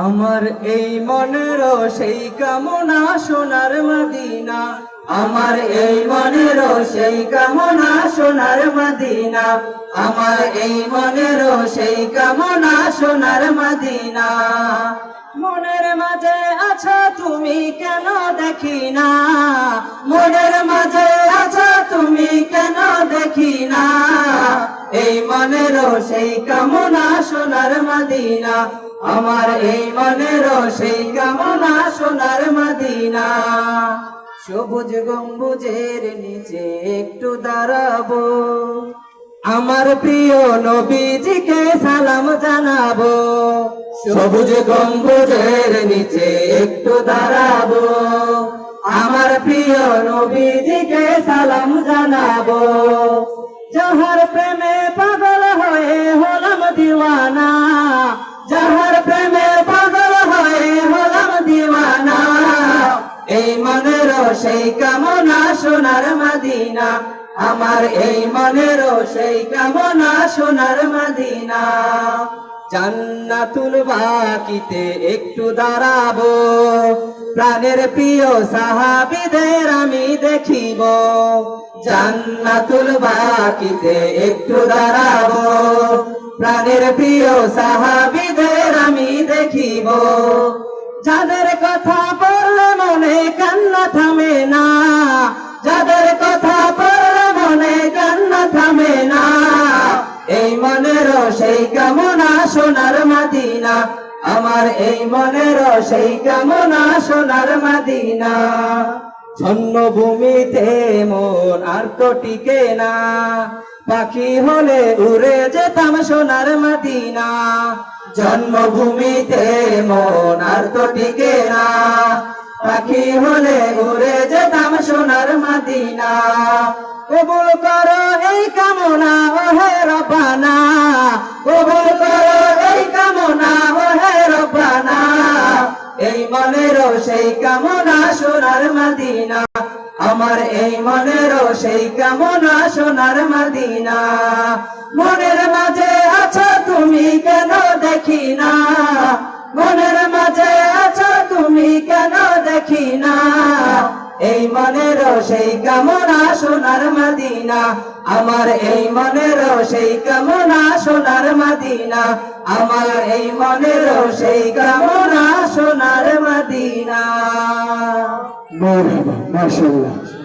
আমার এই মনের সেই কামনা সোনার মদিনা, আমার এই মনের সেই কামনা সোনার মদিনা, আমার এই মনের সেই কামনা সোনার মদিনা। মনের মাঝে আছো তুমি কেন দেখি না, মনের মাঝে আছো তুমি কেন দেখি না, এই মনের সেই কামনা সোনার মদিনা, আমার এই মনের সেই কামনা সোনার মদিনা। সবুজ গম্বুজের নিচে একটু দাঁড়াবো, আমার প্রিয় নবীজিকে সালাম জানাবো। সবুজ গম্বুজের নিচে একটু দাঁড়াবো, আমার প্রিয় নবীজিকে সালাম জানাবো। যাহার প্রেমে পাগল হয়ে হলাম দিওয়ানা, যাহার প্রেমে পাগল হয়ে হলাম দিওয়ানা, এই মনের সেই কামনা সোনার মদিনা, আমার এই মনের সেই কামনা সোনার মদিনা। জান্নাতুল বাকিতে একটু দাঁড়াবো, প্রাণের প্রিয় সাহাবীদের আমি দেখিব। জান্নাতুল বাকিতে একটু দাঁড়াবো, প্রাণের প্রিয় সাহাবীদের আমি দেখিব। যাদের কথা পড়লে মনে কান্না থামে না, যাদের কথা পড়লে মনে কান্না থামে না, এই মনের সেই কামনা সোনার মদিনা, আমার এই মনের সেই কামনা সোনার মদিনা। জন্মভূমিতে মন আর তো টিকে না, পাখি হলে উড়ে যেতাম সোনার মদিনা। জন্মভূমিতে মন আর তো টিকে না, পাখি হলে উড়ে যেতাম সোনার মদিনা। কবুল করো এই কামনা ওহে রব্বানা, কবুল করো এই কামনা ওহে রব্বানা, এই মনের সেই কামনা সোনার মদিনা, আমার এই মনের সেই কামনা সোনার মদিনা। মনের মাঝে আছো তুমি কেন দেখি না, মনের মাঝে আছো তুমি কেন দেখি না, এই মনের সেই কামনা সোনার মদিনা, আমার এই মনের সেই কামনা সোনার মদিনা, আমার এই মনের সেই কামনা সোনার মদিনা। মাশাআল্লাহ।